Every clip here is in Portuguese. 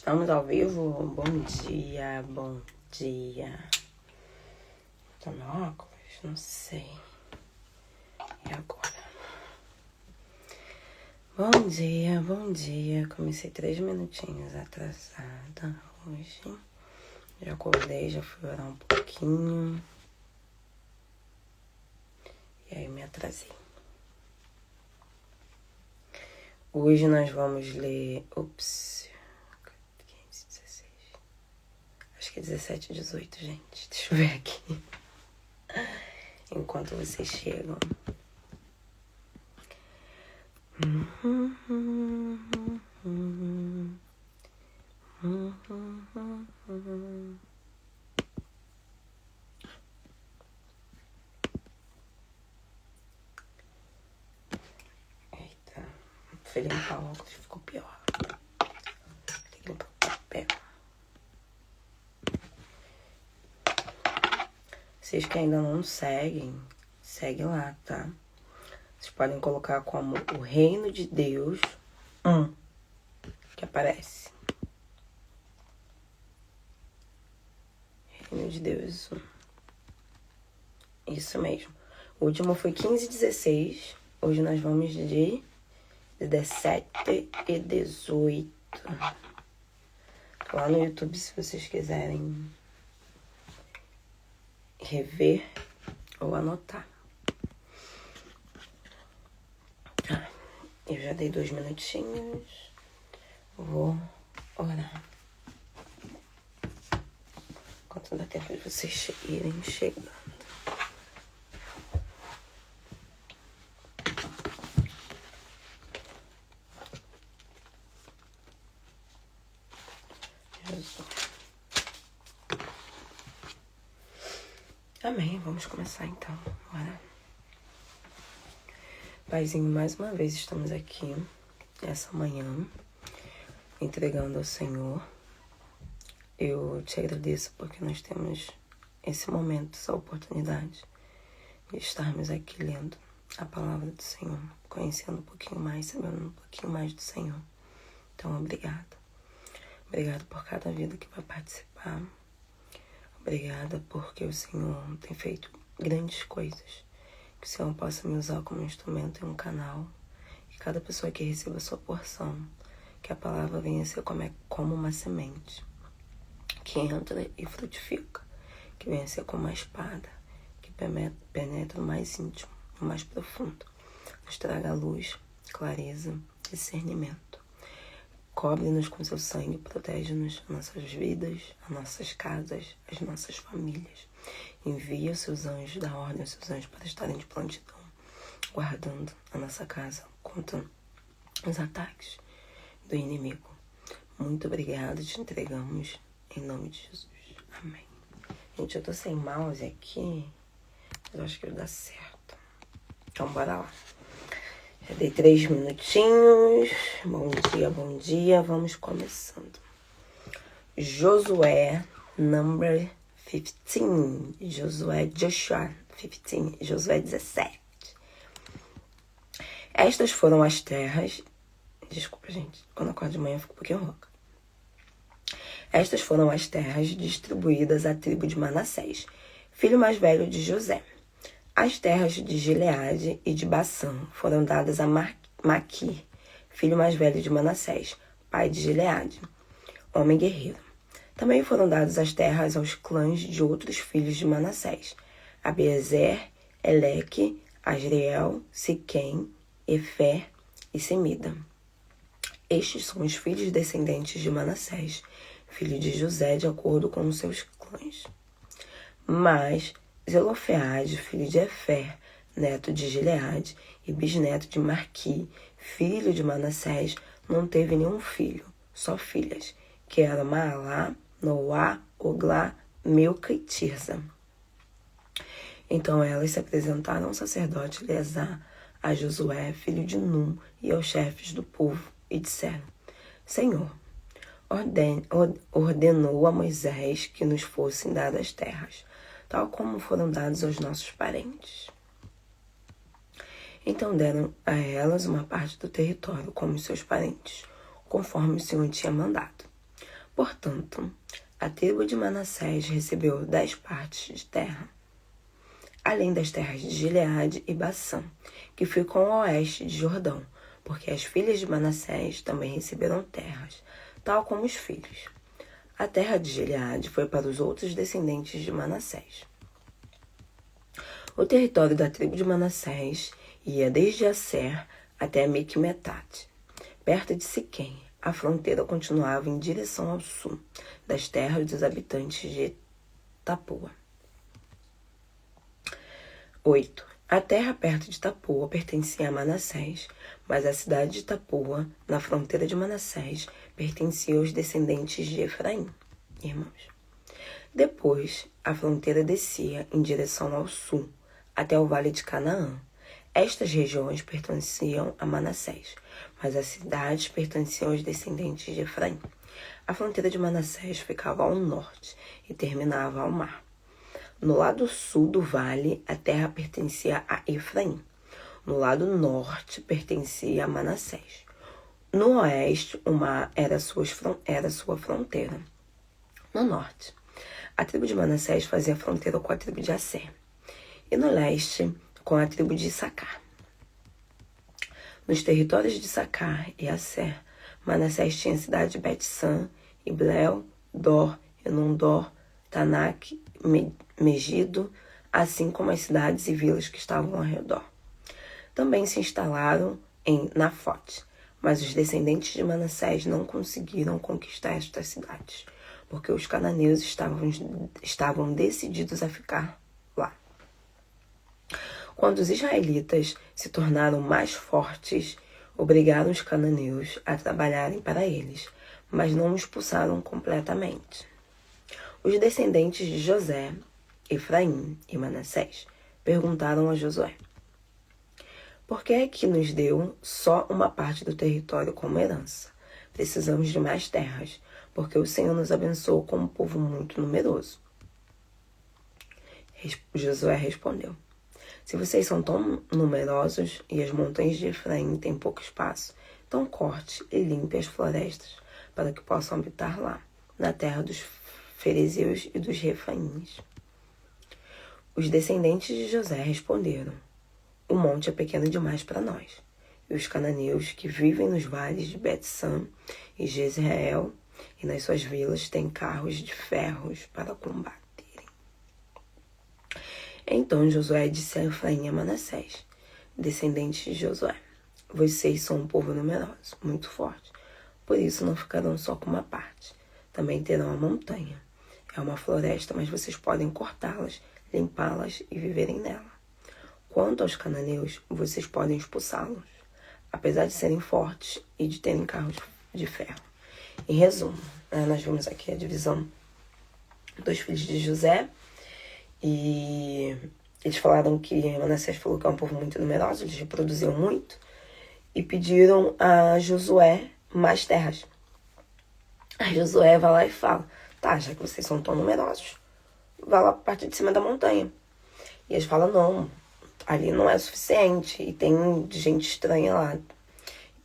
Estamos ao vivo? Bom dia, bom dia. Tá meu óculos? Não sei. E agora? Bom dia, bom dia. Comecei 3 minutinhos atrasada hoje. Já acordei, já fui orar um pouquinho. E aí me atrasei. Hoje nós vamos ler... 15, 16... Acho que é 17 e 18, gente. Deixa eu ver aqui. Enquanto vocês chegam. Eita. Fui limpar o óculos, ficou pior. Tem que limpar o papel. Vocês que ainda não seguem, segue lá, tá? Vocês podem colocar como o Reino de Deus que aparece. Reino de Deus 1. Isso mesmo. O último foi 15 e 16. Hoje nós vamos de 17 e 18. Lá no YouTube, se vocês quiserem rever ou anotar. Eu já dei 2 minutinhos. Vou orar. Enquanto dá tempo de vocês irem chegando. Jesus. Amém. Vamos começar então. Bora. Paizinho, mais uma vez estamos aqui, essa manhã, entregando ao Senhor. Eu te agradeço porque nós temos esse momento, essa oportunidade de estarmos aqui lendo a palavra do Senhor, conhecendo um pouquinho mais, sabendo um pouquinho mais do Senhor. Então, obrigada. Obrigada por cada vida que vai participar. Obrigada porque o Senhor tem feito grandes coisas. Que o Senhor possa me usar como instrumento em um canal. Que cada pessoa que receba a sua porção, que a palavra venha a ser como uma semente. Que entra e frutifica. Que venha a ser como uma espada. Que penetra no mais íntimo, no mais profundo. Nos traga luz, clareza, discernimento. Cobre-nos com seu sangue, protege-nos, as nossas vidas, as nossas casas, as nossas famílias. Envia os seus anjos, dá ordem aos seus anjos para estarem de prontidão, guardando a nossa casa contra os ataques do inimigo. Muito obrigada, te entregamos em nome de Jesus. Amém. Gente, eu tô sem mouse aqui, mas eu acho que vai dar certo. Então, bora lá. Já dei 3 minutinhos. Bom dia. Vamos começando. Josué, number 15. Joshua 15. Josué 17. Estas foram as terras... Desculpa, gente. Quando eu acordo de manhã eu fico um pouquinho rouca. Estas foram as terras distribuídas à tribo de Manassés, filho mais velho de José. As terras de Gileade e de Bassã foram dadas a Maquir, filho mais velho de Manassés, pai de Gileade, homem guerreiro. Também foram dadas as terras aos clãs de outros filhos de Manassés, Abiezer, Eleque, Asriel, Siquém, Efer e Semida. Estes são os filhos descendentes de Manassés, filho de José, de acordo com os seus clãs. Mas Zelofeade, filho de Efer, neto de Gileade e bisneto de Marqui, filho de Manassés, não teve nenhum filho, só filhas, que eram Maalá, Noá, Oglá, Milca e Tirza. Então elas se apresentaram ao sacerdote Eleazar, a Josué, filho de Num, e aos chefes do povo, e disseram: Senhor, ordenou a Moisés que nos fossem dadas terras, tal como foram dados aos nossos parentes. Então deram a elas uma parte do território, como os seus parentes, conforme o Senhor tinha mandado. Portanto, a tribo de Manassés recebeu 10 partes de terra, além das terras de Gileade e Bassã, que ficam ao oeste de Jordão, porque as filhas de Manassés também receberam terras, tal como os filhos. A terra de Gileade foi para os outros descendentes de Manassés. O território da tribo de Manassés ia desde Aser até Miqumetate, perto de Siquém. A fronteira continuava em direção ao sul, das terras dos habitantes de Tapua. 8. A terra perto de Tapua pertencia a Manassés, mas a cidade de Tapua, na fronteira de Manassés, pertencia aos descendentes de Efraim. Irmãos. Depois, a fronteira descia em direção ao sul, até o vale de Canaã. Estas regiões pertenciam a Manassés, mas as cidades pertenciam aos descendentes de Efraim. A fronteira de Manassés ficava ao norte e terminava ao mar. No lado sul do vale, a terra pertencia a Efraim. No lado norte, pertencia a Manassés. No oeste, o mar era sua fronteira. No norte, a tribo de Manassés fazia fronteira com a tribo de Aser. E no leste, com a tribo de Issacar. Nos territórios de Issacar e Aser, Manassés tinha a cidade de Bet-San, Iblel, Dor, Enondor, Tanak, Megido, assim como as cidades e vilas que estavam ao redor. Também se instalaram em Nafote, mas os descendentes de Manassés não conseguiram conquistar estas cidades, porque os cananeus estavam decididos a ficar lá. Quando os israelitas se tornaram mais fortes, obrigaram os cananeus a trabalharem para eles, mas não os expulsaram completamente. Os descendentes de José, Efraim e Manassés perguntaram a Josué: por que é que nos deu só uma parte do território como herança? Precisamos de mais terras, porque o Senhor nos abençoou com um povo muito numeroso. Josué respondeu: se vocês são tão numerosos e as montanhas de Efraim têm pouco espaço, então corte e limpe as florestas, para que possam habitar lá, na terra dos ferezeus e dos refaíns. Os descendentes de José responderam: o monte é pequeno demais para nós, e os cananeus que vivem nos vales de Bet-San e Jezreel e nas suas vilas têm carros de ferros para combaterem. Então Josué disse a Efraim e a Manassés, descendentes de Josué: vocês são um povo numeroso, muito forte, por isso não ficarão só com uma parte. Também terão a montanha. É uma floresta, mas vocês podem cortá-las, limpá-las e viverem nela. Quanto aos cananeus, vocês podem expulsá-los, apesar de serem fortes e de terem carros de ferro. Em resumo, nós vimos aqui a divisão dos filhos de José. E eles falaram que Manassés falou que é um povo muito numeroso, eles reproduziam muito, e pediram a Josué mais terras. Aí Josué vai lá e fala: tá, já que vocês são tão numerosos, vai lá para a parte de cima da montanha. E eles falam: não, ali não é o suficiente, e tem gente estranha lá.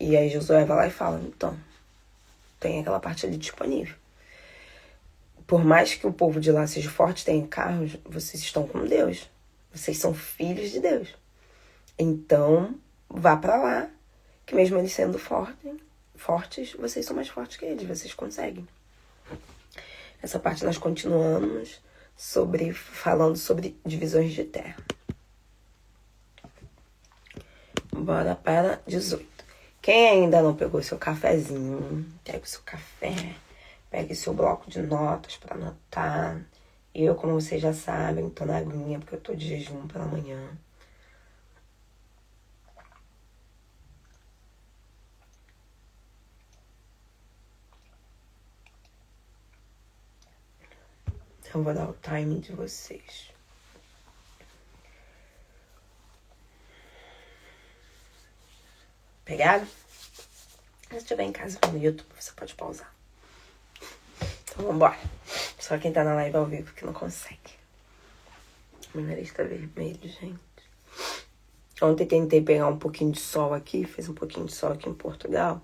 E aí Josué vai lá e fala: então, tem aquela parte ali disponível. Por mais que o povo de lá seja forte, tenha carros, vocês estão com Deus. Vocês são filhos de Deus. Então, vá para lá, que mesmo eles sendo fortes, vocês são mais fortes que eles, vocês conseguem. Essa parte nós continuamos falando sobre divisões de terra. Bora para 18. Quem ainda não pegou seu cafezinho, pega o seu café, pegue seu bloco de notas para anotar. Eu, como vocês já sabem, tô na aguinha porque eu tô de jejum pela manhã. Então, vou dar o time de vocês. Pegaram? Se estiver em casa no YouTube, você pode pausar. Então, vambora. Só quem tá na live ao vivo que não consegue. Meu nariz tá vermelho, gente. Ontem tentei pegar um pouquinho de sol aqui. Fez um pouquinho de sol aqui em Portugal,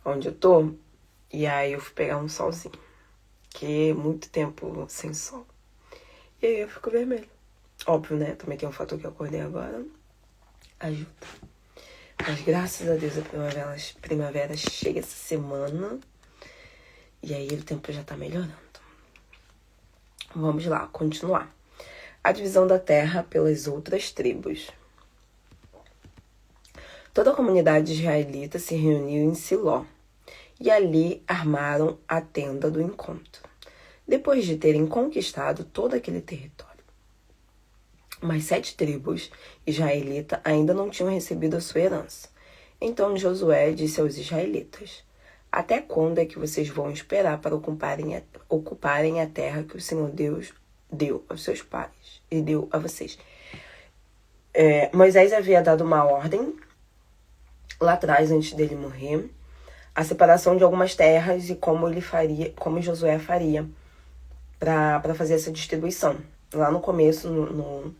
onde eu tô. E aí eu fui pegar um solzinho, que é muito tempo sem sol. E aí eu fico vermelho. Óbvio, né? Também tem um fator que eu acordei agora. Ajuda. Mas graças a Deus a primavera chega essa semana. E aí o tempo já tá melhorando. Vamos lá, continuar. A divisão da terra pelas outras tribos. Toda a comunidade israelita se reuniu em Siló. E ali armaram a tenda do encontro, depois de terem conquistado todo aquele território. Mas 7 tribos israelitas ainda não tinham recebido a sua herança. Então Josué disse aos israelitas: até quando é que vocês vão esperar para ocuparem a terra que o Senhor Deus deu aos seus pais e deu a vocês? Moisés havia dado uma ordem lá atrás, antes dele morrer, a separação de algumas terras e como Josué faria para fazer essa distribuição. Lá no começo, no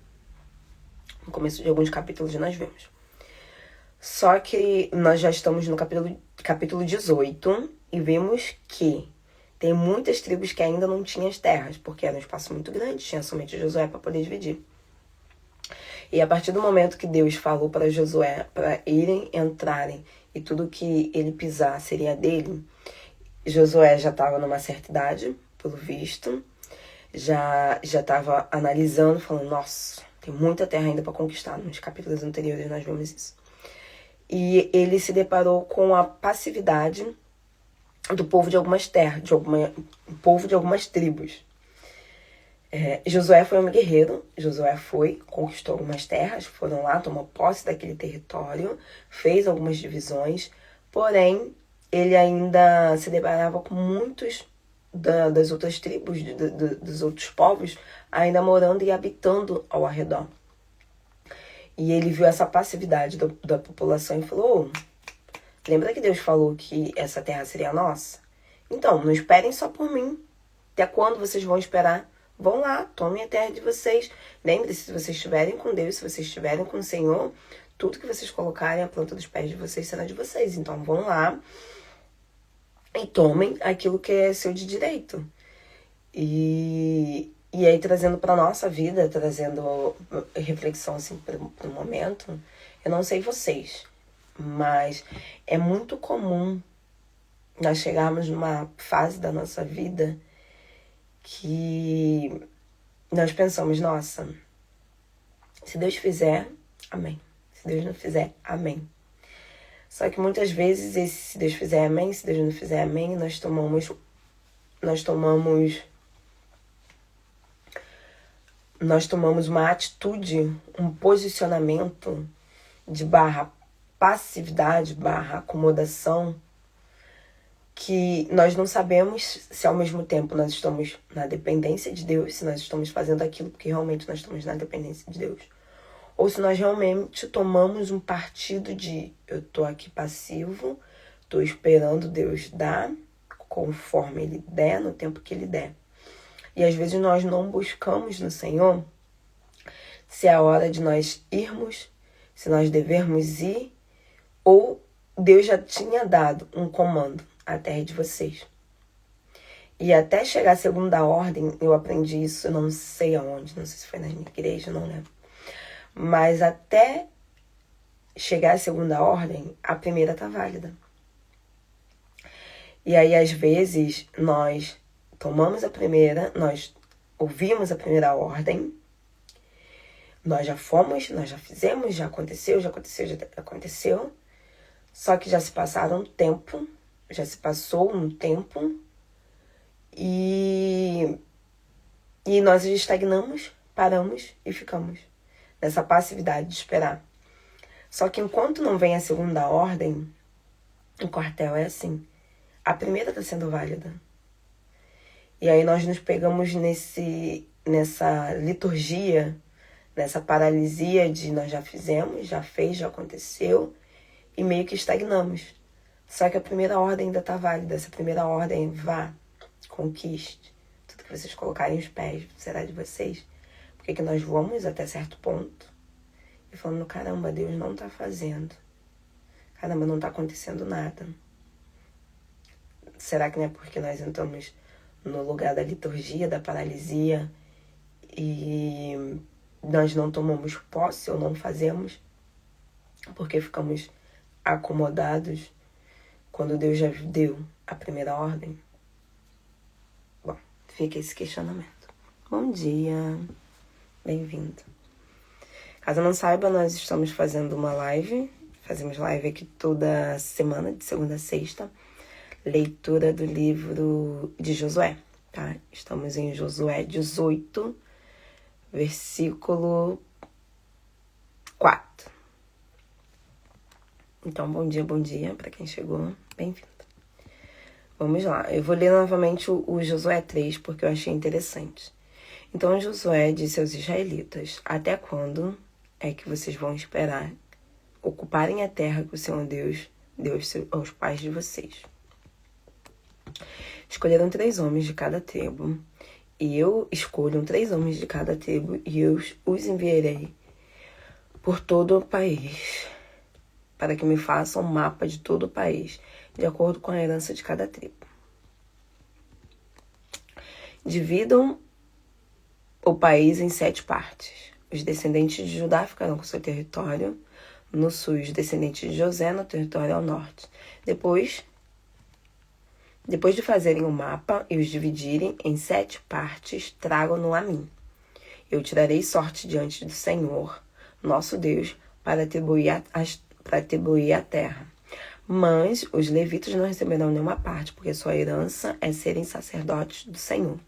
começo de alguns capítulos nós vemos. Só que nós já estamos no capítulo 18 e vemos que tem muitas tribos que ainda não tinham as terras, porque era um espaço muito grande, tinha somente Josué para poder dividir. E a partir do momento que Deus falou para Josué para entrarem e tudo que ele pisar seria dele, Josué já estava numa certa idade, pelo visto, já estava analisando, falando, nossa, tem muita terra ainda para conquistar. Nos capítulos anteriores nós vimos isso. E ele se deparou com a passividade do povo de algumas terras, povo de algumas tribos. Josué foi um guerreiro, Josué conquistou algumas terras, foram lá, tomou posse daquele território, fez algumas divisões, porém, ele ainda se deparava com muitos das outras tribos, dos outros povos, ainda morando e habitando ao redor. E ele viu essa passividade da população e falou, lembra que Deus falou que essa terra seria nossa? Então, não esperem só por mim. Até quando vocês vão esperar? Vão lá, tomem a terra de vocês. Lembre-se, se vocês estiverem com Deus, se vocês estiverem com o Senhor, tudo que vocês colocarem à planta dos pés de vocês será de vocês. Então vão lá e tomem aquilo que é seu de direito. E aí trazendo para nossa vida, trazendo reflexão assim para o momento, eu não sei vocês, mas é muito comum nós chegarmos numa fase da nossa vida que nós pensamos, nossa, se Deus fizer, amém. Se Deus não fizer, amém. Só que muitas vezes, se Deus fizer, amém, se Deus não fizer, amém, nós tomamos uma atitude, um posicionamento de passividade, acomodação, que nós não sabemos se ao mesmo tempo nós estamos na dependência de Deus, se nós estamos fazendo aquilo porque realmente nós estamos na dependência de Deus, ou se nós realmente tomamos um partido de eu tô aqui passivo, tô esperando Deus dar, conforme Ele der, no tempo que Ele der. E às vezes nós não buscamos no Senhor se é a hora de nós irmos, se nós devermos ir, ou Deus já tinha dado um comando, a terra de vocês. E até chegar à segunda ordem, eu aprendi isso, não sei aonde, não sei se foi na minha igreja, não lembro. Mas até chegar à segunda ordem, a primeira tá válida. E aí, às vezes, nós tomamos a primeira, nós ouvimos a primeira ordem, nós já fomos, nós já fizemos, já aconteceu, só que já se passaram um tempo, já se passou um tempo e nós estagnamos, paramos e ficamos nessa passividade de esperar. Só que enquanto não vem a segunda ordem, o quartel é assim, a primeira está sendo válida. E aí nós nos pegamos nessa liturgia, nessa paralisia de nós já fizemos, já fez, já aconteceu, e meio que estagnamos. Só que a primeira ordem ainda está válida. Essa primeira ordem, vá, conquiste. Tudo que vocês colocarem os pés será de vocês. Porque que nós vamos até certo ponto e falando, caramba, Deus não está fazendo. Caramba, não está acontecendo nada. Será que não é porque nós entramos no lugar da liturgia, da paralisia, e nós não tomamos posse ou não fazemos porque ficamos acomodados quando Deus já deu a primeira ordem? Bom, fica esse questionamento. Bom dia, bem-vindo. Caso não saiba, nós estamos fazendo uma live. Fazemos live aqui toda semana, de segunda a sexta. Leitura do livro de Josué, tá? Estamos em Josué 18, versículo 4. Então, bom dia para quem chegou. Bem-vindo. Vamos lá. Eu vou ler novamente o Josué 3, porque eu achei interessante. Então, Josué disse aos israelitas: até quando é que vocês vão esperar ocuparem a terra que o Senhor Deus deu aos pais de vocês? Escolheram 3 homens de cada tribo, e eu escolho 3 homens de cada tribo, e eu os enviarei por todo o país, para que me façam um mapa de todo o país, de acordo com a herança de cada tribo. Dividam o país em 7 partes. Os descendentes de Judá ficarão com seu território no sul, os descendentes de José no território ao norte. Depois de fazerem o mapa e os dividirem em 7 partes, tragam-no a mim. Eu tirarei sorte diante do Senhor, nosso Deus, para atribuir a terra. Mas os levitas não receberão nenhuma parte, porque sua herança é serem sacerdotes do Senhor.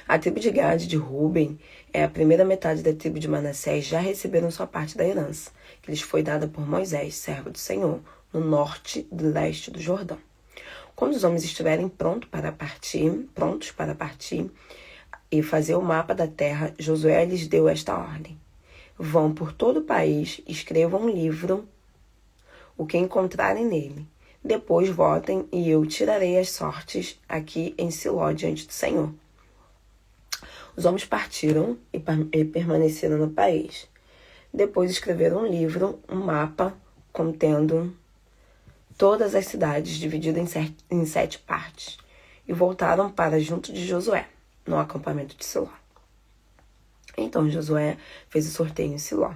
A tribo de Gade e de Ruben é a primeira metade da tribo de Manassés, já receberam sua parte da herança, que lhes foi dada por Moisés, servo do Senhor, no norte e leste do Jordão. Quando os homens estiverem prontos para partir e fazer o mapa da terra, Josué lhes deu esta ordem: vão por todo o país, escrevam um livro, o que encontrarem nele. Depois voltem e eu tirarei as sortes aqui em Siló diante do Senhor. Os homens partiram e permaneceram no país. Depois escreveram um livro, um mapa, contendo todas as cidades, divididas em 7 partes, e voltaram para junto de Josué, no acampamento de Siló. Então Josué fez o sorteio em Siló,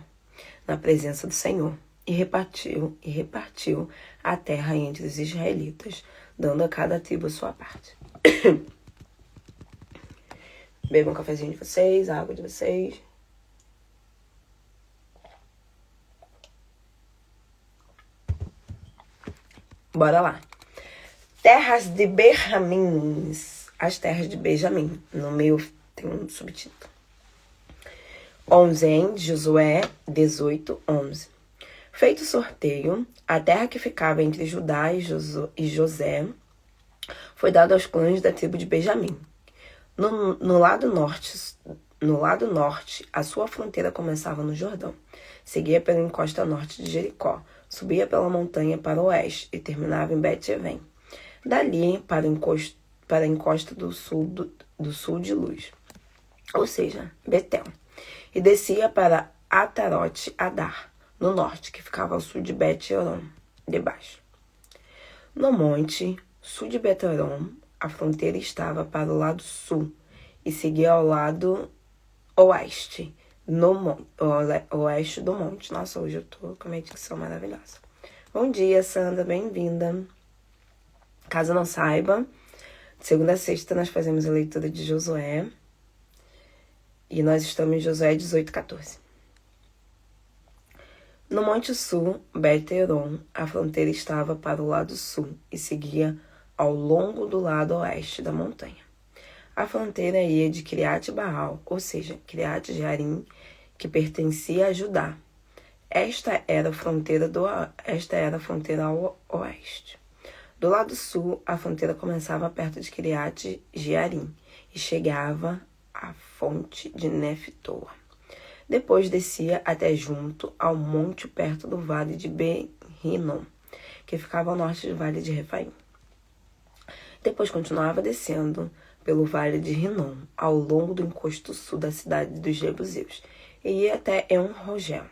na presença do Senhor, e repartiu a terra entre os israelitas, dando a cada tribo a sua parte. Bebam um cafezinho de vocês, a água de vocês. Bora lá. Terras de Benjamim. As terras de Benjamim. No meio tem um subtítulo. 11 em Josué 18, 11. Feito o sorteio, a terra que ficava entre Judá e José foi dada aos clãs da tribo de Benjamim. No lado norte, a sua fronteira começava no Jordão, seguia pela encosta norte de Jericó, subia pela montanha para o oeste e terminava em Bet-Aven. Dali para a encosta do sul de Luz, ou seja, Betel, e descia para Atarote Adar, no norte, que ficava ao sul de Bet-Horon, debaixo. No monte sul de Bet-Horon, a fronteira estava para o lado sul e seguia ao lado oeste, oeste do monte. Nossa, hoje eu tô com uma dicção maravilhosa. Bom dia, Sandra, bem-vinda. Caso não saiba, de segunda a sexta nós fazemos a leitura de Josué e nós estamos em Josué 18, 14. No Monte Sul, Bet-Horon, a fronteira estava para o lado sul e seguia ao longo do lado oeste da montanha. A fronteira ia de Criat-Baal, ou seja, Criat-Jearim, que pertencia a Judá. Esta era a fronteira ao oeste. Do lado sul, a fronteira começava perto de Criat-Jearim e chegava à fonte de Neftoa. Depois descia até junto ao monte perto do vale de Ben-Hinnom, que ficava ao norte do vale de Refaim. Depois continuava descendo pelo vale de Rinom, ao longo do encosto sul da cidade dos Jebuseus, e ia até En-Rogel.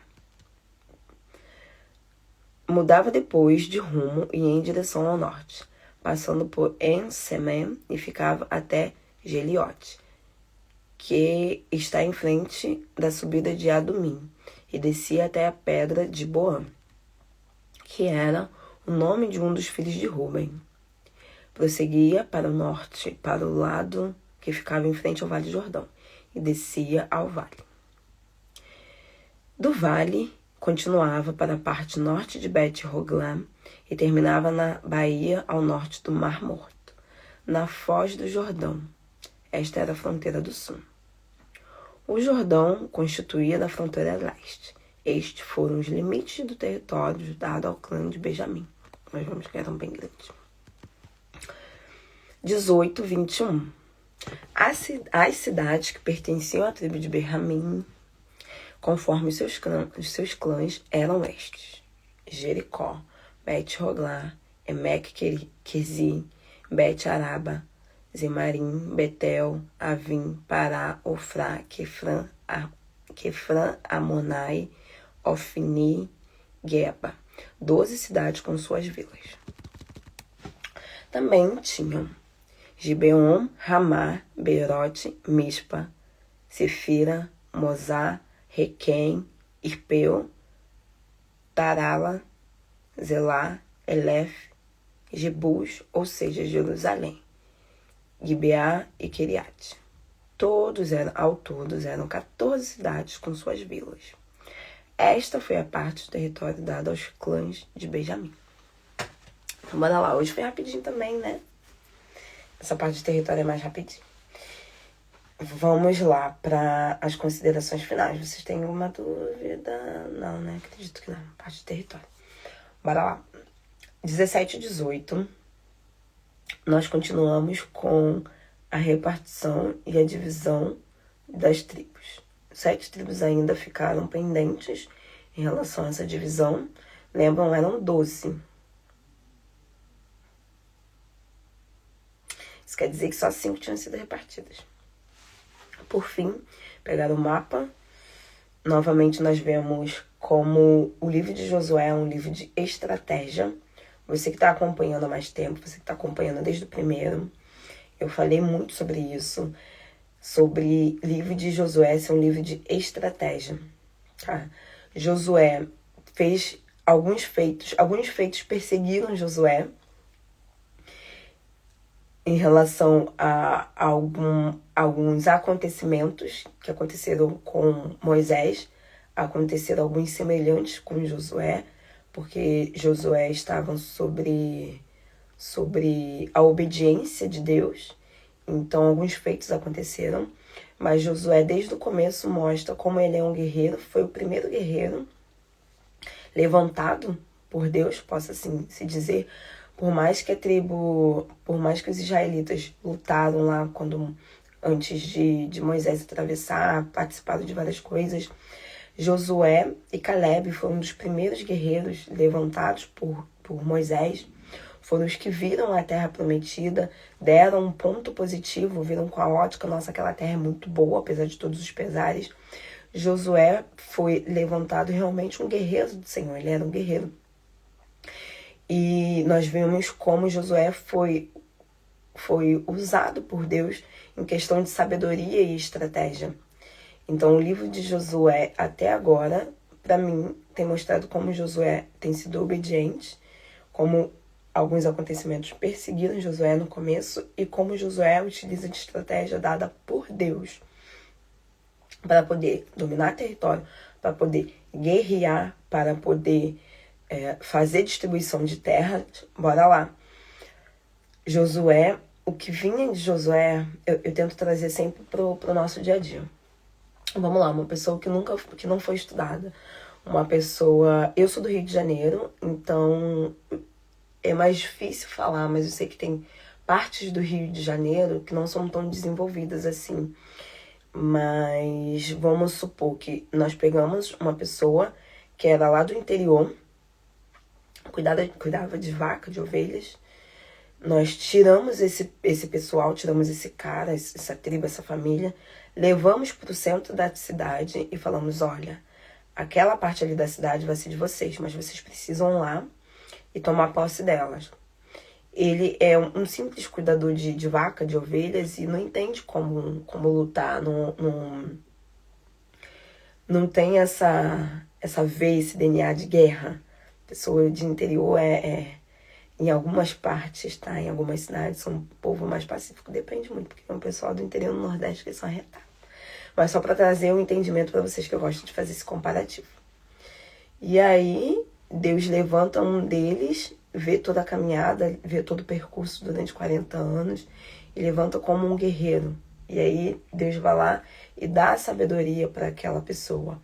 Mudava depois de rumo e em direção ao norte. passando por En-Semen e ficava até Geliote, que está em frente da subida de Adumim, e descia até a pedra de Boã, que era o nome de um dos filhos de Ruben. Prosseguia para o norte, para o lado que ficava em frente ao Vale Jordão, e descia ao vale. Do vale, continuava para a parte norte de Bet-Hogla e terminava na baía ao norte do Mar Morto, na foz do Jordão. Esta era a fronteira do sul. O Jordão constituía a fronteira leste. Estes foram os limites do território dado ao clã de Benjamim. Nós vemos que eram bem grandes. 18, 21. As cidades que pertenciam à tribo de Benjamim, conforme os seus clãs, eram estes: Jericó, Bet-Hogla, Emek-Quezi, Bet-Araba, Zemarim, Betel, Avim, Pará, Ofrá, Quefrã, Amonai, Ofni, Geba. 12 cidades com suas vilas. Também tinham Gibeon, Ramá, Beerote, Mispa, Sefira, Mozá, Requém, Irpeu, Tarala, Zelá, Elef, Jebus, ou seja, Jerusalém, Gibeá e Queriate. Ao todos eram 14 cidades com suas vilas. Esta foi a parte do território dado aos clãs de Benjamim. Então, bora lá. Hoje foi rapidinho também, né? Essa parte de território é mais rapidinho. Vamos lá para as considerações finais. Vocês têm alguma dúvida? Não, né? Acredito que não. Parte de território. Bora lá. 17 e 18. Nós continuamos com a repartição e a divisão das tribos. 7 tribos ainda ficaram pendentes em relação a essa divisão. Lembram, eram 12. Isso quer dizer que só 5 tinham sido repartidas. Por fim, pegar o mapa. Novamente nós vemos como o livro de Josué é um livro de estratégia. Você que está acompanhando há mais tempo, você que está acompanhando desde o primeiro, eu falei muito sobre isso, sobre livro de Josué ser um livro de estratégia. Tá? Josué fez alguns feitos perseguiram Josué em relação a alguns acontecimentos que aconteceram com Moisés, aconteceram alguns semelhantes com Josué, porque Josué estava sobre a obediência de Deus. Então, alguns feitos aconteceram, mas Josué, desde o começo, mostra como ele é um guerreiro, foi o primeiro guerreiro levantado por Deus, possa assim se dizer, por mais que os israelitas lutaram lá antes de Moisés atravessar, participaram de várias coisas, Josué e Caleb foram um dos primeiros guerreiros levantados por Moisés, foram os que viram a terra prometida, deram um ponto positivo, viram com a ótica, nossa, aquela terra é muito boa, apesar de todos os pesares. Josué foi levantado realmente um guerreiro do Senhor, ele era um guerreiro. E nós vemos como Josué foi usado por Deus em questão de sabedoria e estratégia. Então, o livro de Josué, até agora, para mim, tem mostrado como Josué tem sido obediente, como alguns acontecimentos perseguiram Josué no começo e como Josué utiliza de estratégia dada por Deus para poder dominar território, para poder guerrear, para poder fazer distribuição de terra. Bora lá. Josué, o que vinha de Josué, eu tento trazer sempre pro nosso dia a dia. Vamos lá, uma pessoa que não foi estudada, uma pessoa... Eu sou do Rio de Janeiro, então é mais difícil falar, mas eu sei que tem partes do Rio de Janeiro que não são tão desenvolvidas assim. Mas vamos supor que nós pegamos uma pessoa que era lá do interior, cuidava de vaca, de ovelhas. Nós tiramos esse pessoal, tiramos esse cara, essa tribo, essa família, levamos para o centro da cidade e falamos, olha, aquela parte ali da cidade vai ser de vocês, mas vocês precisam ir lá e tomar posse delas. ele é um simples cuidador de vaca, de ovelhas, e não entende como lutar, não tem essa veia, esse DNA de guerra. Pessoa de interior em algumas partes, tá? Em algumas cidades são um povo mais pacífico, depende muito, porque tem um pessoal do interior no Nordeste que são arretados. Mas só para trazer um entendimento para vocês, que eu gosto de fazer esse comparativo. E aí, Deus levanta um deles, vê toda a caminhada, vê todo o percurso durante 40 anos, e levanta como um guerreiro. E aí, Deus vai lá e dá a sabedoria para aquela pessoa.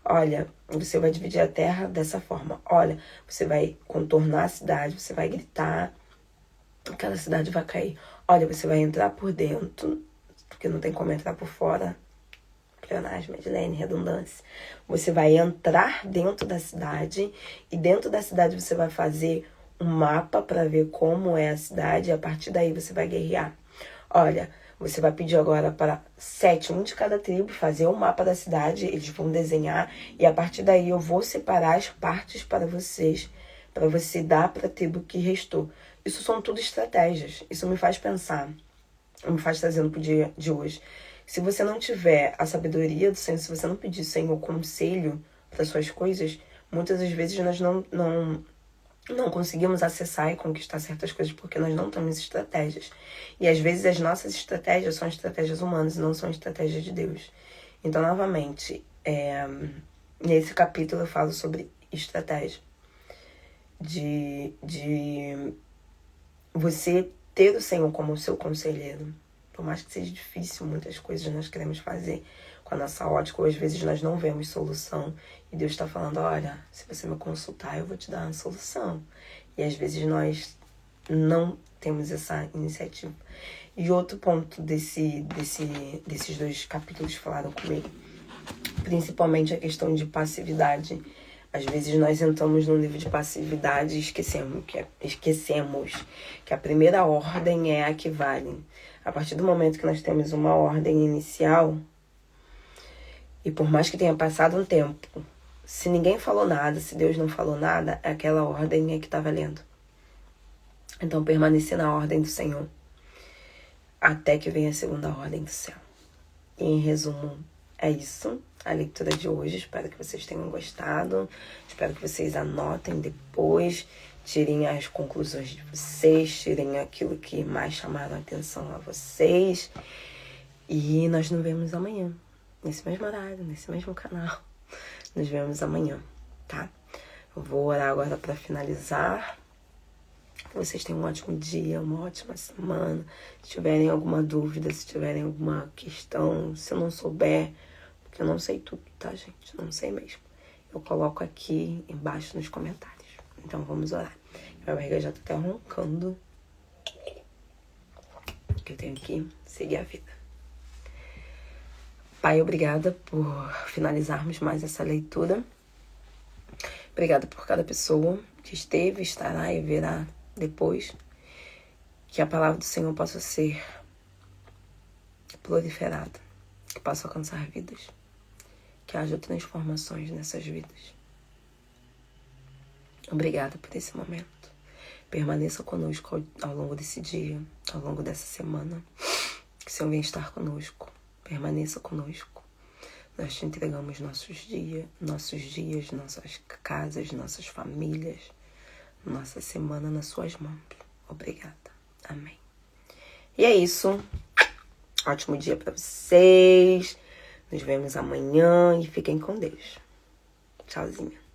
Olha, você vai dividir a terra dessa forma. Olha, você vai contornar a cidade, você vai gritar, aquela cidade vai cair. Olha, você vai entrar por dentro, porque não tem como entrar por fora. Pleonasmo, Edilene, redundância. Você vai entrar dentro da cidade e dentro da cidade você vai fazer um mapa para ver como é a cidade e a partir daí você vai guerrear. Olha, você vai pedir agora para 7, um de cada tribo, fazer um mapa da cidade, eles vão desenhar e a partir daí eu vou separar as partes para vocês, para você dar para a tribo que restou. Isso são tudo estratégias, isso me faz pensar, me faz trazendo para o dia de hoje. Se você não tiver a sabedoria do Senhor, se você não pedir, Senhor, conselho para suas coisas, muitas das vezes nós não conseguimos acessar e conquistar certas coisas porque nós não temos estratégias. E às vezes as nossas estratégias são estratégias humanas e não são estratégias de Deus. Então, novamente, nesse capítulo eu falo sobre estratégia. De você ter o Senhor como o seu conselheiro. Por mais que seja difícil, muitas coisas nós queremos fazer com a nossa ótica, ou às vezes nós não vemos solução. E Deus está falando, olha, se você me consultar, eu vou te dar uma solução. E às vezes nós não temos essa iniciativa. E outro ponto desses 2 capítulos falaram comigo, principalmente a questão de passividade. Às vezes nós entramos num nível de passividade e esquecemos que a primeira ordem é a que vale. A partir do momento que nós temos uma ordem inicial, e por mais que tenha passado um tempo, se ninguém falou nada, se Deus não falou nada, aquela ordem é que está valendo. Então permanecer na ordem do Senhor, até que venha a segunda ordem do céu. E em resumo, é isso, a leitura de hoje. Espero que vocês tenham gostado. Espero que vocês anotem depois, tirem as conclusões de vocês, tirem aquilo que mais chamaram a atenção a vocês. E nós nos vemos amanhã, nesse mesmo horário, nesse mesmo canal. Nos vemos amanhã, tá? Eu vou orar agora para finalizar. Que vocês tenham um ótimo dia, uma ótima semana. Se tiverem alguma dúvida, se tiverem alguma questão, se eu não souber, porque eu não sei tudo, tá, gente? Não sei mesmo. Eu coloco aqui embaixo nos comentários. Então vamos orar. Minha barriga já tá até roncando. Que eu tenho que seguir a vida. Pai, obrigada por finalizarmos mais essa leitura. Obrigada por cada pessoa que esteve, estará e verá depois. Que a palavra do Senhor possa ser proliferada, que possa alcançar vidas, que haja transformações nessas vidas. Obrigada por esse momento. Permaneça conosco ao longo desse dia, ao longo dessa semana. Que o Senhor venha estar conosco. Permaneça conosco. Nós te entregamos nossos dias, nossas casas, nossas famílias, nossa semana nas suas mãos. Obrigada. Amém. E é isso. Ótimo dia para vocês. Nos vemos amanhã e fiquem com Deus. Tchauzinho.